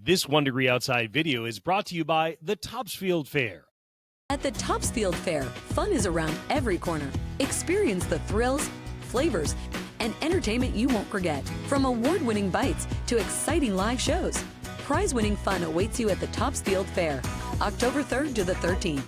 This 1 Degree Outside video is brought to you by the Topsfield Fair. At the Topsfield Fair, fun is around every corner. Experience the thrills, flavors, and entertainment you won't forget. From award-winning bites to exciting live shows, prize-winning fun awaits you at the Topsfield Fair, October 3rd to the 13th.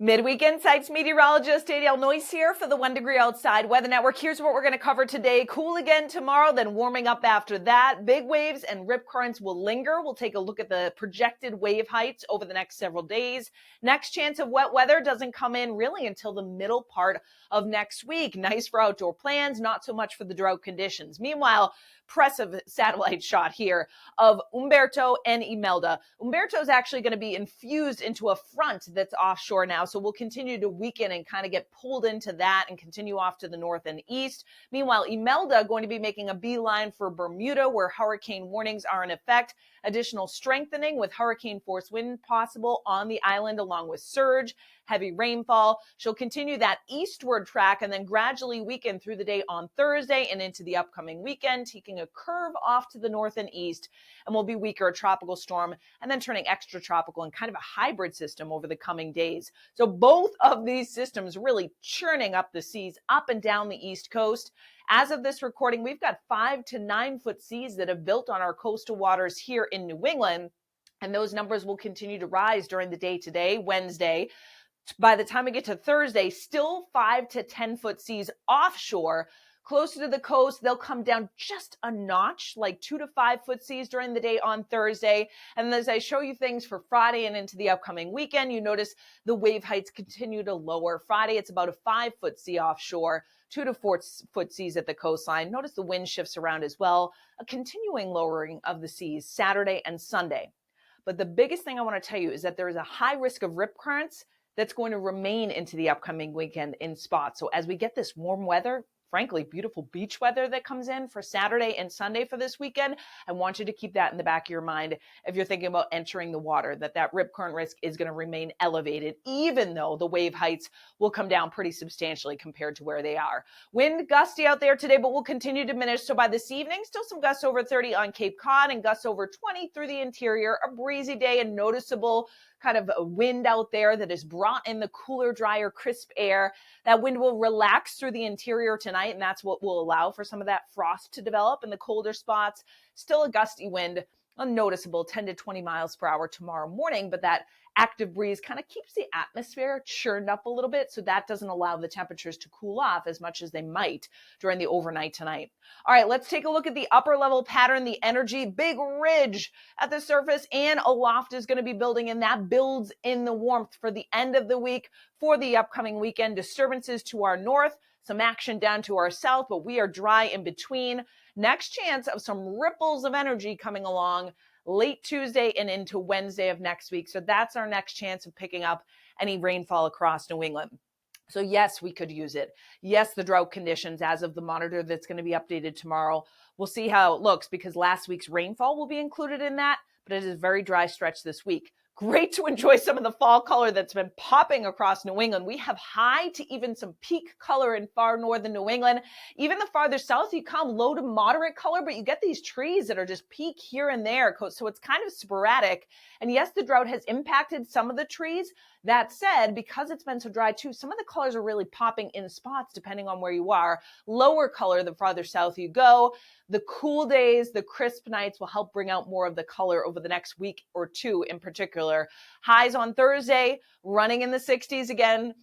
Midweek Insights meteorologist Adele Noyce here for the 1 Degree Outside Weather Network. Here's what we're going to cover today. Cool again tomorrow, then warming up after that. Big waves and rip currents will linger. We'll take a look at the projected wave heights over the next several days. Next chance of wet weather doesn't come in really until the middle part of next week. Nice for outdoor plans, not so much for the drought conditions. Meanwhile, impressive satellite shot here of Umberto and Imelda. Umberto is actually going to be infused into a front that's offshore now, so we'll continue to weaken and kind of get pulled into that and continue off to the north and east. Meanwhile, Imelda going to be making a beeline for Bermuda, where hurricane warnings are in effect. Additional strengthening with hurricane force wind possible on the island, along with surge, heavy rainfall. She'll continue that eastward track and then gradually weaken through the day on Thursday and into the upcoming weekend, taking a curve off to the north and east, and will be weaker, a tropical storm, and then turning extra tropical and kind of a hybrid system over the coming days. So both of these systems really churning up the seas up and down the east coast. As of this recording, we've got 5 to 9 foot seas that have built on our coastal waters here in New England, and those numbers will continue to rise during the day today, Wednesday. By the time we get to Thursday, still 5 to 10 foot seas offshore. Closer to the coast, they'll come down just a notch, like 2 to 5 foot seas during the day on Thursday. And as I show you things for Friday and into the upcoming weekend, you notice the wave heights continue to lower. Friday, it's about a 5 foot sea offshore, 2 to 4 foot seas at the coastline. Notice the wind shifts around as well, a continuing lowering of the seas Saturday and Sunday. But the biggest thing I want to tell you is that there is a high risk of rip currents that's going to remain into the upcoming weekend in spots. So as we get this warm weather, frankly, beautiful beach weather that comes in for Saturday and Sunday for this weekend, I want you to keep that in the back of your mind if you're thinking about entering the water, that rip current risk is going to remain elevated, even though the wave heights will come down pretty substantially compared to where they are. Wind gusty out there today, but will continue to diminish. So by this evening, still some gusts over 30 on Cape Cod and gusts over 20 through the interior. A breezy day and noticeable kind of a wind out there that has brought in the cooler, drier, crisp air. That wind will relax through the interior tonight, and that's what will allow for some of that frost to develop in the colder spots. Still a gusty wind, unnoticeable 10 to 20 miles per hour tomorrow morning, but that active breeze kind of keeps the atmosphere churned up a little bit, so that doesn't allow the temperatures to cool off as much as they might during the overnight tonight. All right, let's take a look at the upper level pattern, the energy. Big ridge at the surface and aloft is going to be building, and that builds in the warmth for the end of the week. For the upcoming weekend, disturbances to our north, some action down to our south, but we are dry in between. Next chance of some ripples of energy coming along late Tuesday and into Wednesday of next week. So that's our next chance of picking up any rainfall across New England. So yes, we could use it. Yes, the drought conditions as of the monitor that's going to be updated tomorrow. We'll see how it looks because last week's rainfall will be included in that, but it is a very dry stretch this week. Great to enjoy some of the fall color that's been popping across New England. We have high to even some peak color in far northern New England. Even the farther south you come, low to moderate color, but you get these trees that are just peak here and there. So it's kind of sporadic. And yes, the drought has impacted some of the trees. That said, because it's been so dry too, some of the colors are really popping in spots depending on where you are. Lower color the farther south you go. The cool days, the crisp nights will help bring out more of the color over the next week or two in particular. Highs on Thursday, running in the 60s again.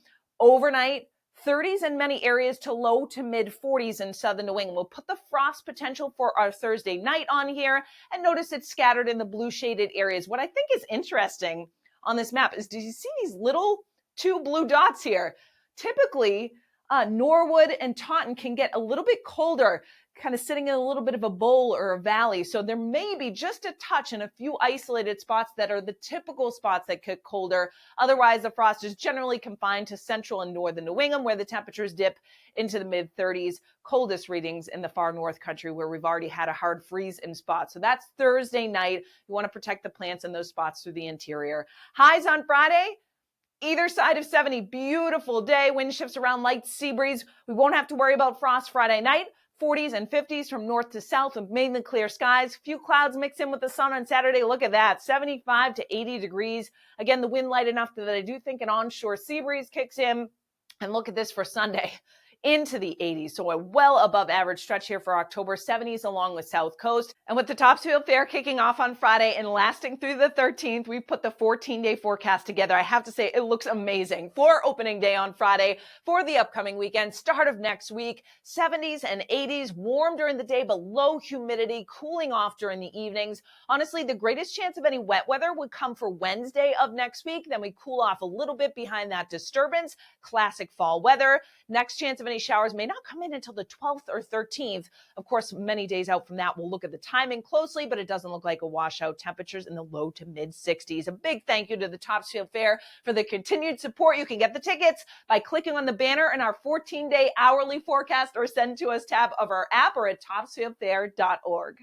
Overnight, 30s in many areas to low to mid 40s in southern New England. We'll put the frost potential for our Thursday night on here, and notice it's scattered in the blue shaded areas. What I think is interesting on this map is, do you see these little 2 blue dots here? Typically, Norwood and Taunton can get a little bit colder, kind of sitting in a little bit of a bowl or a valley. So there may be just a touch in a few isolated spots that are the typical spots that get colder. Otherwise, the frost is generally confined to central and northern New England, where the temperatures dip into the mid 30s. Coldest readings in the far north country, where we've already had a hard freeze in spots. So that's Thursday night. You want to protect the plants in those spots through the interior. Highs on Friday, either side of 70. Beautiful day. Wind shifts around, light sea breeze. We won't have to worry about frost Friday night. 40s and 50s from north to south with mainly clear skies. Few clouds mix in with the sun on Saturday. Look at that, 75 to 80 degrees. Again, the wind light enough that I do think an onshore sea breeze kicks in. And look at this for Sunday, into the 80s. So a well above average stretch here for October, 70s along the South Coast. And with the Topsfield Fair kicking off on Friday and lasting through the 13th, we put the 14-day forecast together. I have to say it looks amazing for opening day on Friday, for the upcoming weekend, start of next week, 70s and 80s, warm during the day, but low humidity, cooling off during the evenings. Honestly, the greatest chance of any wet weather would come for Wednesday of next week. Then we cool off a little bit behind that disturbance. Classic fall weather. Next chance of any showers may not come in until the 12th or 13th. Of course, many days out from that, we'll look at the timing closely, but it doesn't look like a washout. Temperatures in the low to mid 60s. A big thank you to the Topsfield Fair for the continued support. You can get the tickets by clicking on the banner in our 14-day hourly forecast or send to us tab of our app or at topsfieldfair.org.